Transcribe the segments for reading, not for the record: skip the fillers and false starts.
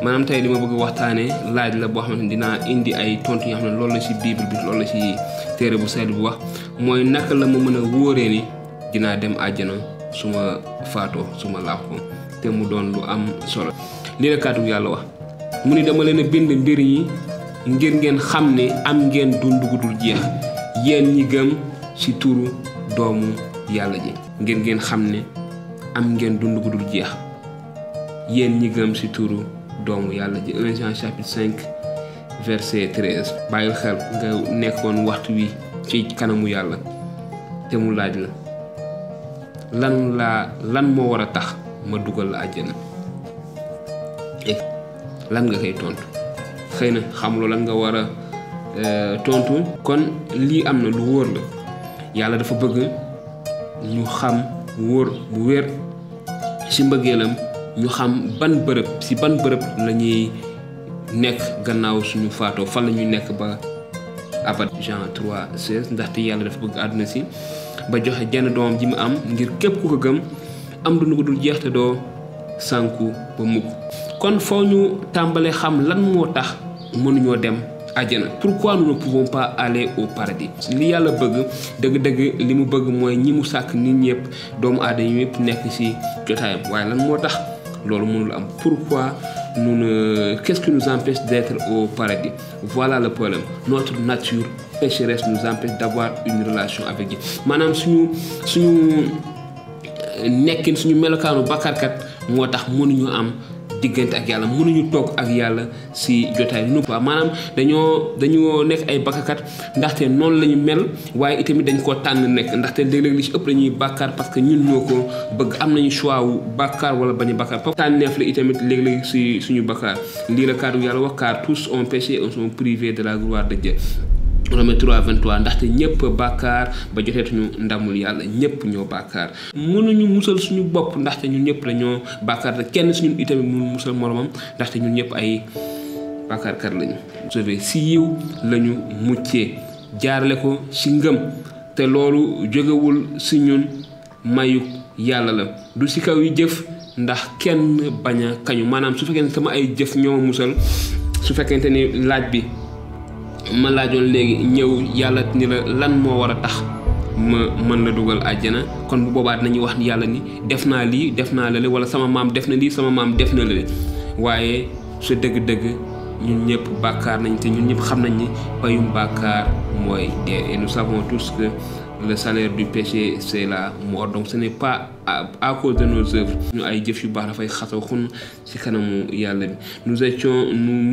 maanaam tey li ma bëgg waxtaanee laaj la boo xamante ni dinaa indi ay tontu yoo xam ne loolu la ci bible bi loolu la ci téere bu sell bi wax mooy naka la ma mën a wóoree ni dinaa dem àjjana su ma faatoo su ma làqoo te mu doon lu am solo. lii la kàddu yàlla wax mu ni dama leen a bind mbir yi ngir ngeen xam ne am ngeen dund gu dul jeex yéen ñi gëm ci turu doomu yàlla ji. ngir ngeen xam ne am ngeen dund gu dul jeex yéen ñi gëm ci turu doomu yàlla ji. 1 Jean chapitre 5 verset 13. bàyyil xel nga nekkoon waxtu wi ci kanamu yàlla te mu laaj la lan moo war a tax ma dugal la àjjana lan nga koy tontu. xëy na xamuloo lan nga war a tontu. kon lii am na lu wóor la yàlla dafa bëgg ñu xam wóor bu wér ci mbëggeelam ñu xam ban bërëb la ñuy nekk gannaaw suñu faatoo fan la ñuy nekk ba abad. Jean 3:16 ndaxte yàlla dafa bëgg àdduna si ba joxe jenn doomam ji mu am ngir képp ku ko gëm am dund gu dul jeex te doo sànku ba mukk. kon foo ñu tàmbalee xam lan moo tax mënuñoo dem àjjana. pourquoi nous ne pouvons pas aller au paradis. li yàlla bëgg dëgg-dëgg li mu bëgg mooy ñi mu sàkk nit ñëpp doomu aadama yëpp nekk ci jotaayam waaye lan moo tax loolu mënul am. pourquoi qu'est-ce qui nous empêche d'être au paradis? Voilà le problème. Notre nature pécheresse nous empêche d'avoir une relation avec Dieu. maanaam suñu nekkin suñu melokaanu bakkarkat moo tax mënuñu am diggante ak yàlla mënuñu toog ak yàlla ci jotaay nu quoi. maanaam dañoo nekk ay bakkarkat ndaxte noonu la ñu mel waaye itamit dañ koo tànn nekk ndaxte léeg-léeg li ci ëpp lañuy bàkkaar parce que ñun ñoo ko bëgg. am nañu choix wu bàkkaar wala bañ a bàkkaar foofu tànneef la itamit léeg-léeg ci suñu bàkkaar. lii la kàddu yàlla wax car tous ont péché et sont privés de la gloire de Dieu. Romains 3:23 ndaxte ñëpp bàkkaar ba joteetuñu ndamul yàlla ñëpp ñoo bàkkaar. mënuñu musal suñu bopp ndaxte ñun ñëpp dañoo bàkkaar te kenn suñu itamit mënu musal moromam ndaxte ñun ñëpp ay bàkkaarkat lañu. sauvé si yiw lañu muccee jaarale ko ci ngëm te loolu jógewul ci ñun mayu yàlla la du ci kaw yi jëf ndax kenn bañ a kañu. maanaam su fekkee ne sama ay jëf ñoo musal su fekkente ni laaj bi ma laajoon léegi ñëw yàlla ni la lan moo war a tax ma mën la dugal àjjana kon bu boobaa dinañuy wax ni yàlla ni def naa lii def naa lale wala sama maam def na lii sama maam def na lale waaye su dëgg-dëgg ñun ñëpp bàkkaar nañ te ñun ñëpp xam nañ ni payum bàkkaar mooy dee. Et nous savons tous que le salaire du péché c'est la mort. Donc ce n'est pas à cause de nos œuvres ñu ay jëf yu baax dafay xasaw xun ci kanamu yàlla bi. nous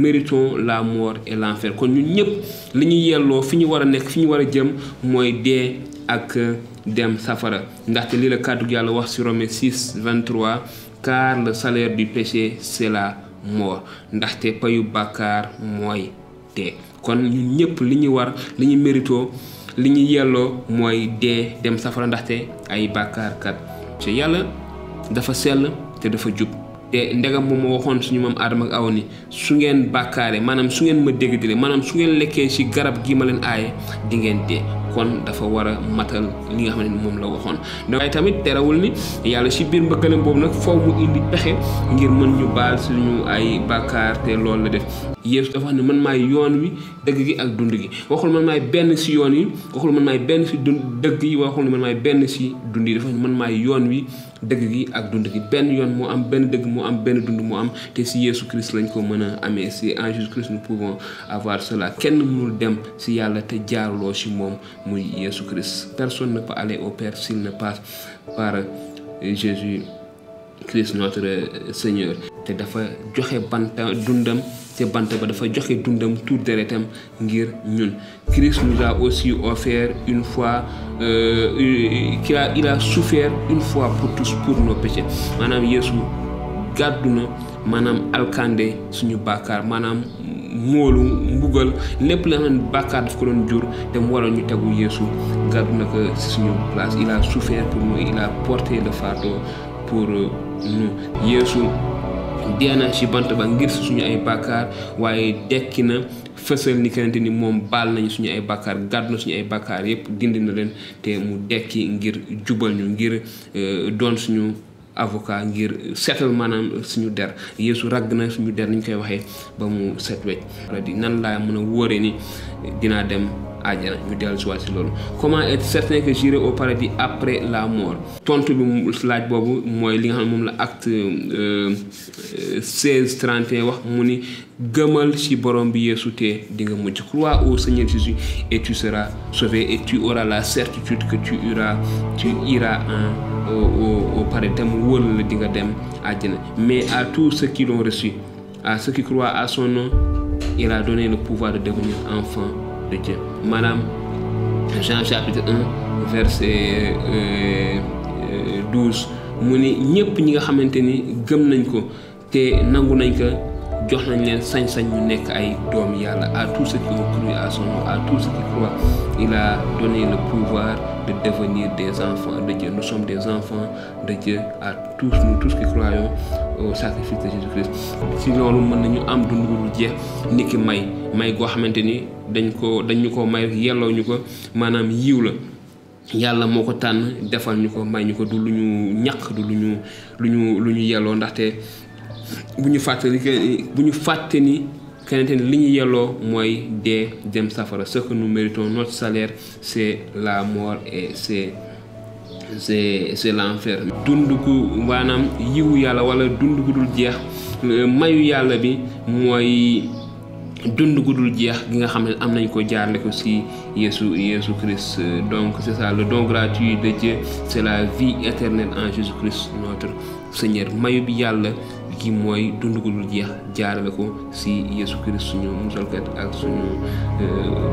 méritons la mort et l'enfer. kon ñun ñëpp li ñu yelloo fi ñu war a nekk fi ñu war a jëm mooy dee ak dem safara ndaxte lii la kàddu yàlla wax ci Romains 6:23 car le salaire du péché c'est la mort ndaxte payu bàkkaar mooy dee. kon ñun ñëpp li ñu war li ñu méritoo li ñu yelloo mooy dee dem safara ndaxte ay bàkkaarkat. te yàlla dafa sell te dafa jub te ndegam moom moo waxoon suñu maam Aadama ak Awa ni su ngeen bàkkaare maanaam su ngeen ma dégg maanaam su ngeen lekkee ci garab gi ma leen aaye di ngeen dee. kon dafa war a matal li nga xam ne moom la waxoon. waaye tamit terewul ni yàlla ci biir mbëggalam boobu nag foo mu indi pexe ngir mën ñu baal suñu ay bàkkaar te loolu la def. Yeesu dafa wax ne man maay yoon wi dëgg gi ak dund gi waxul man maay benn ci yoon yi waxul man maay benn ci dëgg yi waxul man maay benn ci dund yi dafa man maay yoon wi dëgg gi ak dund gi. benn yoon moo am benn dëgg moo am benn dund moo am te ci Yeesu Christ lañ ko mën a amee. ci en Jésus Christ nous pouvons avoir cela. kenn mënul dem ci yàlla te jaaruloo ci moom muy Yeesu Christ. personne ne peut aller au Père s'il ne passe par Jésus Christ notre Seigneur. te dafa joxe banta dundam te bant ba dafa joxe dundam tuur deretam ngir ñun. Christ nous a aussi offert une fois il a souffert une fois pour tous pour nos péchés. maanaam Yeesu gàddu na maanaam alkande suñu bàkkaar maanaam moolu mbugal lépp la xam ne bàkkaar daf ko doon jur te mu waroon ñu tegu Yeesu gàddu na ko ci suñu place. il a souffert pour nous, il a porté le fardeau pour nous. Yeesu dee na ci bant ba ngir suñu ay bàkkaar waaye dekki na fësal ni kenante ni moom baal nañu suñu ay bàkkaar gàddu na suñu ay bàkkaar yépp dindi na leen te mu dekki ngir jubal ñu ngir doon suñu avocat ngir seetal maanaam suñu der. Yeesu ragg na suñu der niñ koy waxee ba mu set wecc di nan laa mën a wóoree ni dinaa dem àjjana ñu dellu si waat si loolu. Comment être certain que j'irai au paradis après la mort? Tontu bi laaj boobu mooy li nga xam ne moom la acte 16:31 wax mu ni gëmal ci borom bi Yeesu te di nga mucc. Crois au Seigneur Jésus et tu seras sauvé et tu auras la certitude que tu iras au paradis te mu wóor la di nga dem àjjana. Mais à tous ceux qui l'ont reçu, à ceux qui croient à son nom, il a donné le pouvoir de devenir enfant de Dieu. Madame Jean chapitre 1 verset 12 mu ni ñëpp ñi nga xamante ni gëm nañ ko te nangu nañ ko jox nañ leen sañ-sañ ñu nekk ay doom yàlla. À tous ceux qui ont cru à son nom, à tous ceux qui croient, il a donné le pouvoir de devenir des enfants de Dieu. Nous sommes des enfants de Dieu à tous, nous tous qui croyons au sacrifice de Jésus-Christ. Si loolu mën nañu am dund gu dul jeex ni ki may goo xamante ni dañ ñu ko may yelloo ñu ko maanaam yiw la. Yàlla moo ko tànn defal ñu ko may ñu ko du lu ñu ñàkk du lu ñu yelloo ndaxte bu ñu fàtte ni kenente ni li ñu yelloo mooy dee dem safara. Ce que nous méritons, notre salaire c'est la mort et c'est l'enfer. Dund gu maanaam yiwu yàlla wala dund gu dul jeex mayu yàlla bi mooy dund gu dul jeex gi nga xam ne am nañ ko jaarle ko ci Yeesu Christ. Donc c'est ça, le don gratuit de Dieu, c'est la vie éternelle en Jésus-Christ notre Seigneur. Mayu bi yàlla gi mooy dund gu dul jeex jaarale ko ci Yeesu Christ suñu musalkat ak suñu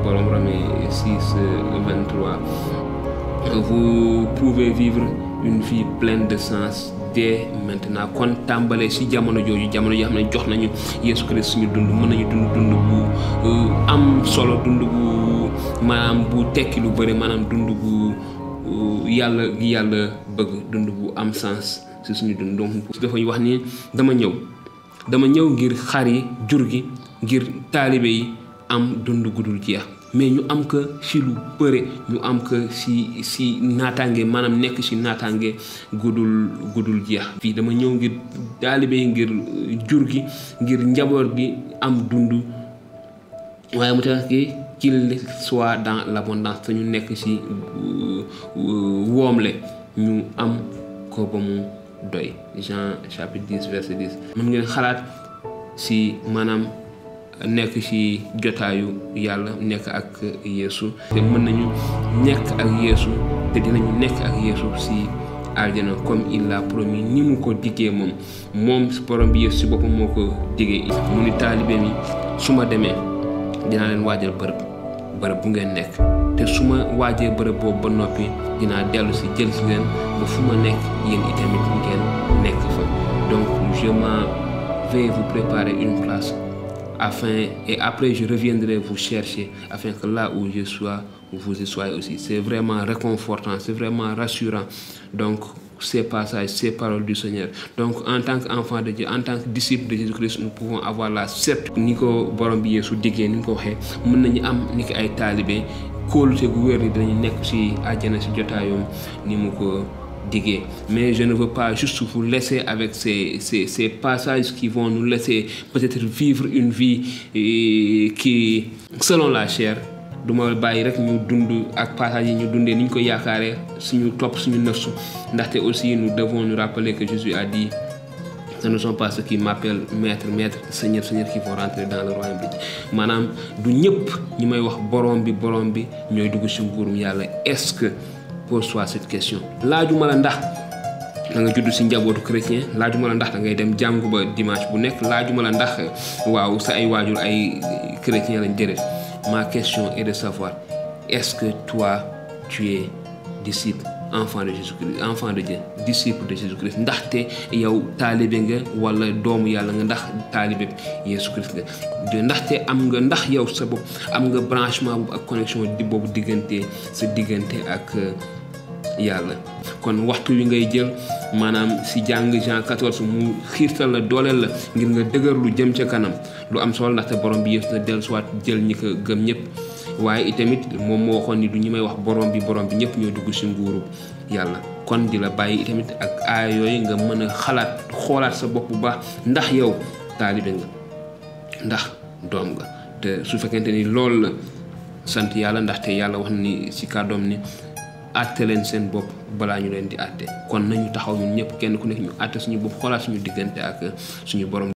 borom. Romains 6:23. Vous pouvez vivre une vie pleine de sens dès maintenant. Kon tàmbalee ci jamono jooju xam ne jox nañu Yeesu Christ suñu dund mën nañu dund bu am solo, dund bu maanaam bu tekki lu bëri, maanaam dund bu yàlla bëgg, dund bu am sens ci suñu dund. Donc dafa wax ni dama ñëw ngir xar yi jur gi ngir taalibe yi am dund gu dul jeex, mais ñu am ko ci lu bëre, ñu am ko ci naataange, maanaam nekk ci naataange gudul jeex. Fii dama ñëw ngir taalibe yi ngir jur gi ngir njaboot gi am dund, waaye mu tax qu'il soit dans l'abondance te ñu nekk ci woomle ñu am ko ba mu doy. Jean chapitre 10 verset 10. mën ngeen xalaat ci maanaam nekk ci jotaayu yàlla, nekk ak Yeesu te mën nañu nekk ak Yeesu te dinañu nekk ak Yeesu ci aljana comme il l'a promis, ni mu ko diggee moom borom bi Yeesu ci boppam moo ko diggee. mu ni taalibe mi su ma demee dinaa leen waajal bërëb bu ngeen nekk, te su ma waajee bërëb boobu ba noppi dinaa dellu ci jël ci leen ba fu ma nekk yéen itamit ngeen nekk fa. Donc je m'en vais vous préparer une place et après je reviendrai vous chercher afin que là où je sois vous y soyez aussi. C'est vraiment réconfortant, c'est vraiment rassurant. Donc ces passages, ces paroles du Seigneur. Donc en tant qu'enfant de Dieu, en tant que disciple de Jésus-Christ, nous pouvons avoir la certitude ni ko borom bi Yeesu diggee ni ko waxee mën nañu am ni ko ay taalibe kóolute gu wér ni dañu nekk ci àjjana ci jotaayam ni mu ko diggee. Mais je ne veux pas juste vous laisser avec ces passages qui vont nous laisser peut-être vivre une vie qui selon la chair. duma bàyyi rek ñu dund ak passage yi ñu dundee ni ñu ko yaakaaree suñu topp suñu nëfsu, ndaxte aussi nous devons nous rappeler que Jésus a dit ce ne sont pas ceux qui m'appellent maître, Seigneur qui vont rentrer dans le royaume de Dieu. maanaam du ñëpp ñi may wax borom bi ñooy dugg ci nguurum yàlla. Est-ce que pose-toi cette question. laajuma la ndax da nga judd ci njabootu chrétien, laajuma la ndax da ngay dem jàngu ba dimanche bu nekk, laajuma la ndax waaw sa ay waajur ay chrétien lañ déedéet. Ma question est de savoir, est-ce que toi tu es disciple, enfant de Jésus-Christ, enfant de Dieu, disciple de Jésus-Christ? Ndaxte yow taalibe nga wala doomu yàlla nga, ndax taalibe Jésus-Christ nga, ndaxte ndax yow sa bopp am nga branchement ak connexion boobu sa diggante ak yàlla. Kon waxtu wi ngay jël maanaam ci jàng Jean 14 mu xiirtal la dooleel la ngir nga dëgër lu jëm ca kanam lu am solo, ndaxte borom bi Yeesu na dellusiwaat jël ñi ko gëm ñëpp. waaye itamit moom moo waxoon ni du ñi may wax borom bi ñëpp ñoo dugg ci nguuru yàlla. kon di la bàyyi itamit ak aaya yooyu nga mën a xalaat xoolaat sa bopp bu baax ndax yow taalibe nga ndax doom nga te su fekkente ni loolu la sant yàlla ndaxte yàlla wax na ni ci kàddoom ni àtte leen seen bopp balaa ñu leen di àtte kon nañu taxaw ñun ñëpp kenn ku nekk ñu àtte suñu bopp xoolaat suñu diggante ak suñu borom